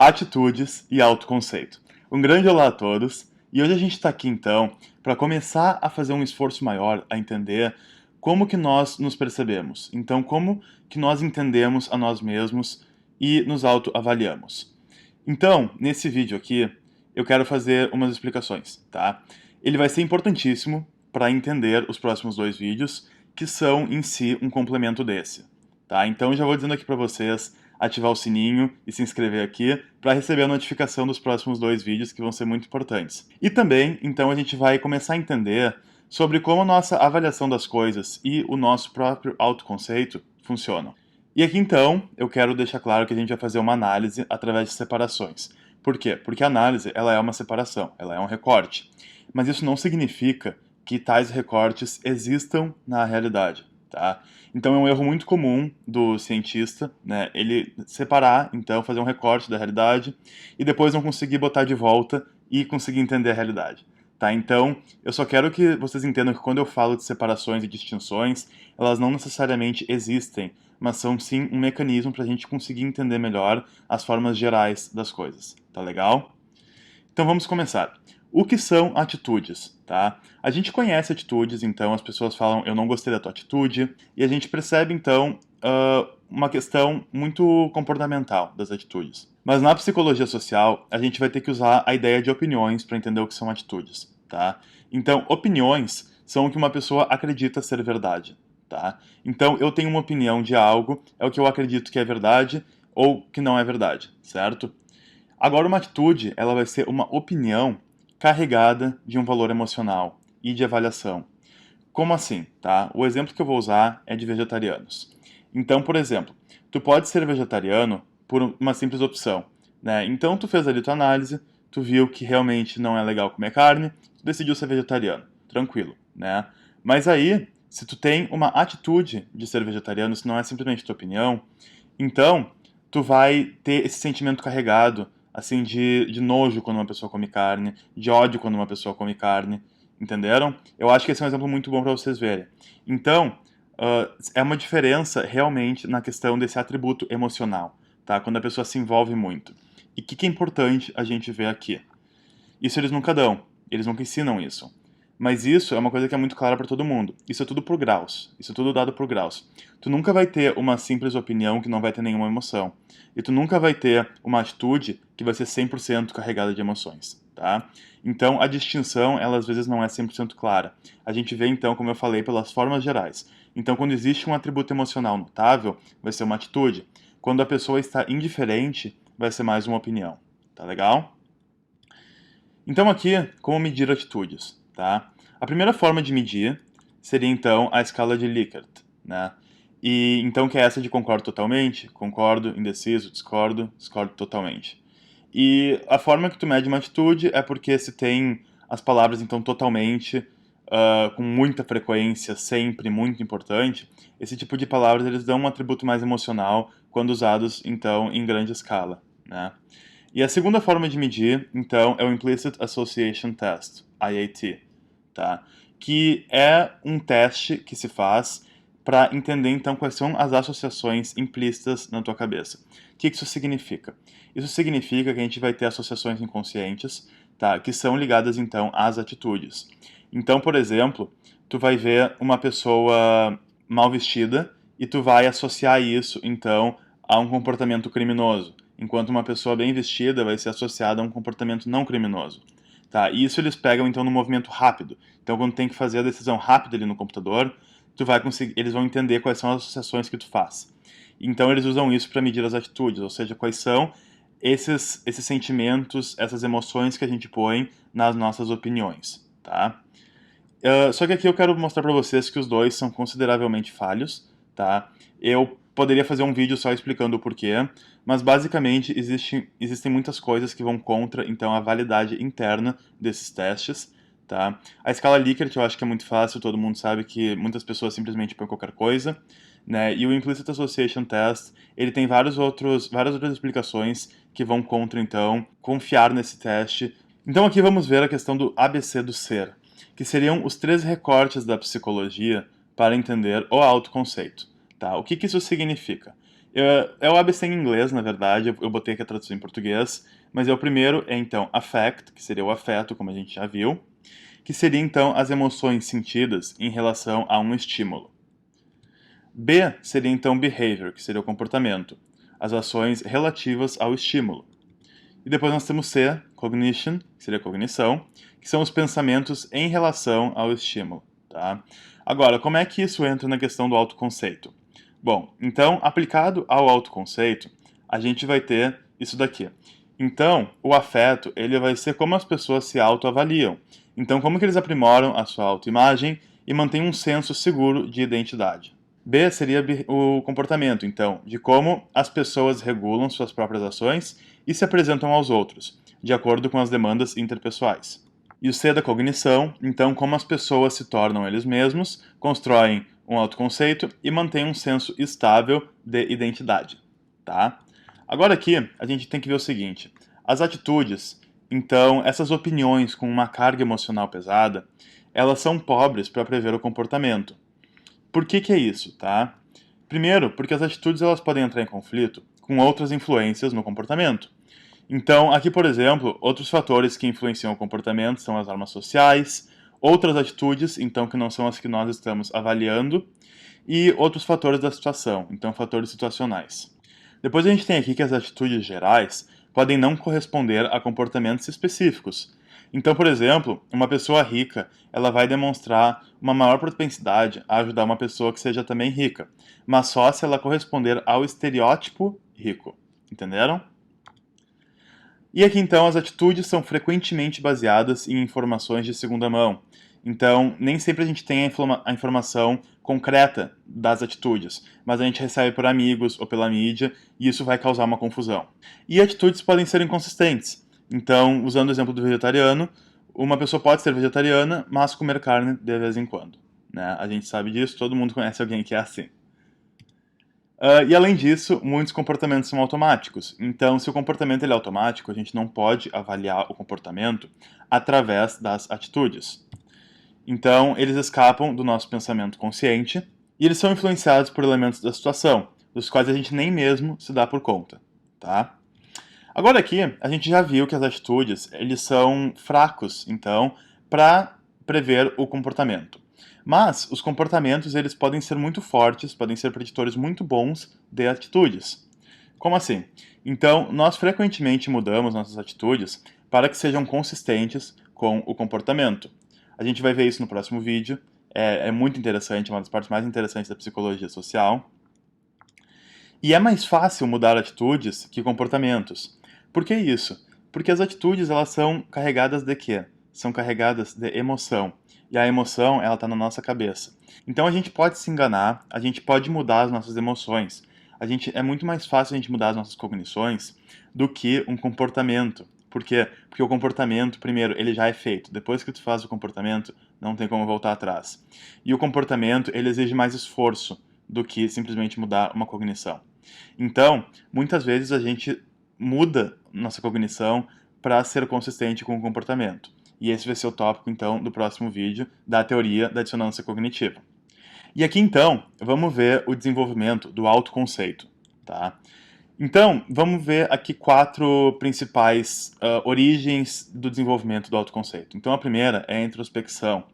atitudes e autoconceito. Um grande olá a todos, e hoje a gente está aqui então para começar a fazer um esforço maior a entender como que nós nos percebemos. Então, como que nós entendemos a nós mesmos e nos autoavaliamos. Então, nesse vídeo aqui, eu quero fazer umas explicações, tá? Ele vai ser importantíssimo para entender os próximos dois vídeos, que são em si um complemento desse, tá? Então, eu já vou dizendo aqui para vocês ativar o sininho e se inscrever aqui para receber a notificação dos próximos dois vídeos que vão ser muito importantes. E também, então, a gente vai começar a entender sobre como a nossa avaliação das coisas e o nosso próprio autoconceito funcionam. E aqui, então, eu quero deixar claro que a gente vai fazer uma análise através de separações. Por quê? Porque a análise, ela é uma separação, ela é um recorte. Mas isso não significa que tais recortes existam na realidade, tá? Então é um erro muito comum do cientista, né, ele separar, então fazer um recorte da realidade e depois não conseguir botar de volta e conseguir entender a realidade. Tá? Então eu só quero que vocês entendam que quando eu falo de separações e distinções, elas não necessariamente existem, mas são sim um mecanismo para a gente conseguir entender melhor as formas gerais das coisas. Tá legal? Então vamos começar. O que são atitudes, tá? A gente conhece atitudes, então as pessoas falam, eu não gostei da tua atitude, e a gente percebe, então, uma questão muito comportamental das atitudes. Mas na psicologia social, a gente vai ter que usar a ideia de opiniões para entender o que são atitudes, tá? Então, opiniões são o que uma pessoa acredita ser verdade, tá? Então, eu tenho uma opinião de algo, é o que eu acredito que é verdade ou que não é verdade, certo? Agora, uma atitude, ela vai ser uma opinião carregada de um valor emocional e de avaliação. Como assim, tá? O exemplo que eu vou usar é de vegetarianos. Então, por exemplo, tu pode ser vegetariano por uma simples opção, né? Então, tu fez ali tua análise, tu viu que realmente não é legal comer carne, tu decidiu ser vegetariano, tranquilo, né? Mas aí, se tu tem uma atitude de ser vegetariano, se não é simplesmente tua opinião, então tu vai ter esse sentimento carregado assim, de nojo quando uma pessoa come carne, de ódio quando uma pessoa come carne, entenderam? Eu acho que esse é um exemplo muito bom para vocês verem. Então, é uma diferença realmente na questão desse atributo emocional, tá? Quando a pessoa se envolve muito. E o que é importante a gente ver aqui? Isso eles nunca dão, eles nunca ensinam isso. Mas isso é uma coisa que é muito clara para todo mundo. Isso é tudo por graus. Isso é tudo dado por graus. Tu nunca vai ter uma simples opinião que não vai ter nenhuma emoção. E tu nunca vai ter uma atitude que vai ser 100% carregada de emoções, tá? Então, a distinção, ela às vezes não é 100% clara. A gente vê, então, como eu falei, pelas formas gerais. Então, quando existe um atributo emocional notável, vai ser uma atitude. Quando a pessoa está indiferente, vai ser mais uma opinião. Tá legal? Então aqui, como medir atitudes, tá? A primeira forma de medir seria então a escala de Likert, né? E então que é essa de concordo totalmente, concordo, indeciso, discordo, discordo totalmente. E a forma que tu mede uma atitude é porque se tem as palavras então totalmente, com muita frequência, sempre muito importante, esse tipo de palavras eles dão um atributo mais emocional quando usados então em grande escala, né? E a segunda forma de medir, então, é o Implicit Association Test, IAT, tá? Que é um teste que se faz para entender, então, quais são as associações implícitas na tua cabeça. O que isso significa? Isso significa que a gente vai ter associações inconscientes, tá? Que são ligadas, então, às atitudes. Então, por exemplo, tu vai ver uma pessoa mal vestida e tu vai associar isso, então, a um comportamento criminoso, enquanto uma pessoa bem vestida vai ser associada a um comportamento não criminoso. Tá? E isso eles pegam então no movimento rápido. Então quando tem que fazer a decisão rápida ali no computador, eles vão entender quais são as associações que tu faz. Então eles usam isso para medir as atitudes, ou seja, quais são esses sentimentos, essas emoções que a gente põe nas nossas opiniões. Tá? Só que aqui eu quero mostrar para vocês que os dois são consideravelmente falhos, tá? Eu poderia fazer um vídeo só explicando o porquê, mas basicamente existem muitas coisas que vão contra, então, a validade interna desses testes, tá? A escala Likert eu acho que é muito fácil, todo mundo sabe que muitas pessoas simplesmente põem qualquer coisa, né? E o Implicit Association Test, ele tem várias outras explicações que vão contra, então, confiar nesse teste. Então aqui vamos ver a questão do ABC do ser, que seriam os 3 recortes da psicologia para entender o autoconceito. Tá? O que isso significa? É o ABC em inglês, na verdade, eu botei aqui a tradução em português, mas o primeiro é então affect, que seria o afeto, como a gente já viu, que seria então as emoções sentidas em relação a um estímulo. B seria então behavior, que seria o comportamento, as ações relativas ao estímulo. E depois nós temos C, cognition, que seria a cognição, que são os pensamentos em relação ao estímulo. Tá? Agora, como é que isso entra na questão do autoconceito? Bom, então, aplicado ao autoconceito, a gente vai ter isso daqui. Então, o afeto, ele vai ser como as pessoas se autoavaliam. Então, como que eles aprimoram a sua autoimagem e mantêm um senso seguro de identidade. B seria o comportamento, então, de como as pessoas regulam suas próprias ações e se apresentam aos outros, de acordo com as demandas interpessoais. E o C da cognição, então, como as pessoas se tornam eles mesmos, constroem um autoconceito e mantêm um senso estável de identidade. Tá? Agora aqui, a gente tem que ver o seguinte, as atitudes, então, essas opiniões com uma carga emocional pesada, elas são pobres para prever o comportamento. Por que é isso, tá? Primeiro, porque as atitudes elas podem entrar em conflito com outras influências no comportamento. Então, aqui, por exemplo, outros fatores que influenciam o comportamento são as normas sociais, outras atitudes, então, que não são as que nós estamos avaliando, e outros fatores da situação, então, fatores situacionais. Depois a gente tem aqui que as atitudes gerais podem não corresponder a comportamentos específicos. Então, por exemplo, uma pessoa rica, ela vai demonstrar uma maior propensidade a ajudar uma pessoa que seja também rica, mas só se ela corresponder ao estereótipo rico. Entenderam? E aqui então as atitudes são frequentemente baseadas em informações de segunda mão. Então, nem sempre a gente tem a informação concreta das atitudes, mas a gente recebe por amigos ou pela mídia e isso vai causar uma confusão. E atitudes podem ser inconsistentes. Então, usando o exemplo do vegetariano, uma pessoa pode ser vegetariana, mas comer carne de vez em quando. Né? A gente sabe disso, todo mundo conhece alguém que é assim. E além disso, muitos comportamentos são automáticos. Então, se o comportamento ele é automático, a gente não pode avaliar o comportamento através das atitudes. Então, eles escapam do nosso pensamento consciente e eles são influenciados por elementos da situação, dos quais a gente nem mesmo se dá por conta. Tá? Agora aqui, a gente já viu que as atitudes eles são fracos, então, para prever o comportamento. Mas os comportamentos eles podem ser muito fortes, podem ser preditores muito bons de atitudes. Como assim? Então, nós frequentemente mudamos nossas atitudes para que sejam consistentes com o comportamento. A gente vai ver isso no próximo vídeo. É muito interessante, é uma das partes mais interessantes da psicologia social. E é mais fácil mudar atitudes que comportamentos. Por que isso? Porque as atitudes elas são carregadas de quê? São carregadas de emoção. E a emoção, ela está na nossa cabeça. Então a gente pode se enganar, a gente pode mudar as nossas emoções. É muito mais fácil a gente mudar as nossas cognições do que um comportamento. Por quê? Porque o comportamento, primeiro, ele já é feito. Depois que tu faz o comportamento, não tem como voltar atrás. E o comportamento, ele exige mais esforço do que simplesmente mudar uma cognição. Então, muitas vezes a gente muda nossa cognição para ser consistente com o comportamento. E esse vai ser o tópico, então, do próximo vídeo da teoria da dissonância cognitiva. E aqui, então, vamos ver o desenvolvimento do autoconceito. Tá? Então, vamos ver aqui 4 principais origens do desenvolvimento do autoconceito. Então, a primeira é a introspecção,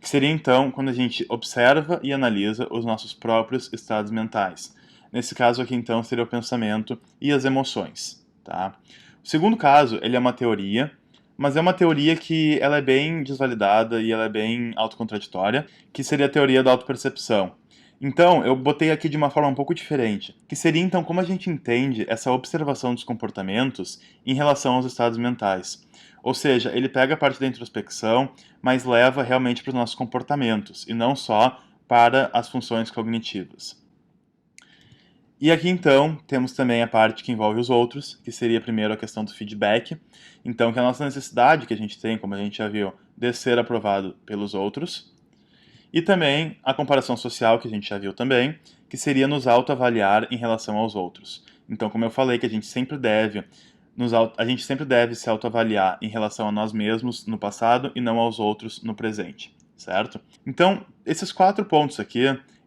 que seria, então, quando a gente observa e analisa os nossos próprios estados mentais. Nesse caso aqui, então, seria o pensamento e as emoções. Tá? O segundo caso, ele é uma teoria, mas é uma teoria que ela é bem desvalidada e ela é bem autocontraditória, que seria a teoria da autopercepção. Então, eu botei aqui de uma forma um pouco diferente, que seria então como a gente entende essa observação dos comportamentos em relação aos estados mentais. Ou seja, ele pega a parte da introspecção, mas leva realmente para os nossos comportamentos, e não só para as funções cognitivas. E aqui então temos também a parte que envolve os outros, que seria primeiro a questão do feedback. Então, que é a nossa necessidade que a gente tem, como a gente já viu, de ser aprovado pelos outros. E também a comparação social, que a gente já viu também, que seria nos autoavaliar em relação aos outros. Então, como eu falei, que a gente sempre deve se autoavaliar em relação a nós mesmos no passado e não aos outros no presente, certo? Então, esses 4 pontos aqui,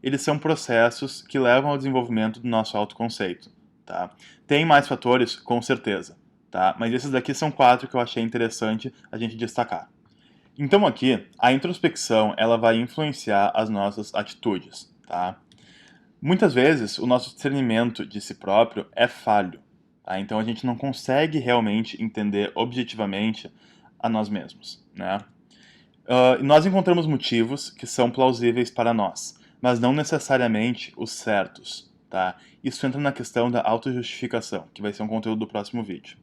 eles são processos que levam ao desenvolvimento do nosso autoconceito, tá? Tem mais fatores, com certeza, tá? Mas esses daqui são 4 que eu achei interessante a gente destacar. Então aqui, a introspecção, ela vai influenciar as nossas atitudes, tá? Muitas vezes, o nosso discernimento de si próprio é falho, tá? Então a gente não consegue realmente entender objetivamente a nós mesmos, né? Nós encontramos motivos que são plausíveis para nós, mas não necessariamente os certos, tá? Isso entra na questão da autojustificação, que vai ser um conteúdo do próximo vídeo.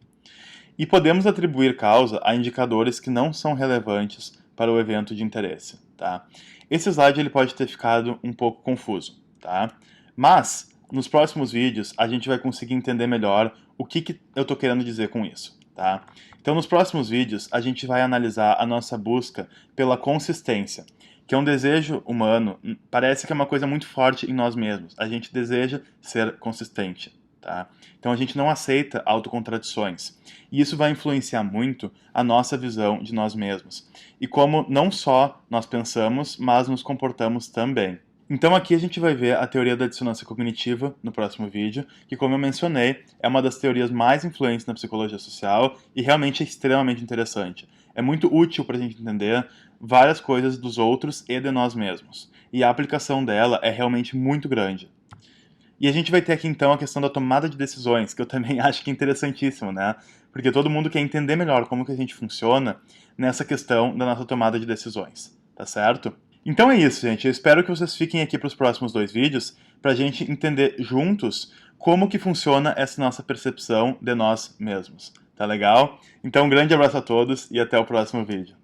E podemos atribuir causa a indicadores que não são relevantes para o evento de interesse, tá? Esse slide ele pode ter ficado um pouco confuso, tá? Mas, nos próximos vídeos, a gente vai conseguir entender melhor o que eu estou querendo dizer com isso, tá? Então, nos próximos vídeos, a gente vai analisar a nossa busca pela consistência, que é um desejo humano, parece que é uma coisa muito forte em nós mesmos. A gente deseja ser consistente, tá? Então, a gente não aceita autocontradições. E isso vai influenciar muito a nossa visão de nós mesmos. E como não só nós pensamos, mas nos comportamos também. Então aqui a gente vai ver a teoria da dissonância cognitiva no próximo vídeo, que como eu mencionei, é uma das teorias mais influentes na psicologia social e realmente é extremamente interessante. É muito útil para a gente entender várias coisas dos outros e de nós mesmos. E a aplicação dela é realmente muito grande. E a gente vai ter aqui então a questão da tomada de decisões, que eu também acho que é interessantíssimo, né? Porque todo mundo quer entender melhor como que a gente funciona nessa questão da nossa tomada de decisões, tá certo? Então é isso, gente. Eu espero que vocês fiquem aqui para os próximos 2 vídeos para a gente entender juntos como que funciona essa nossa percepção de nós mesmos. Tá legal? Então um grande abraço a todos e até o próximo vídeo.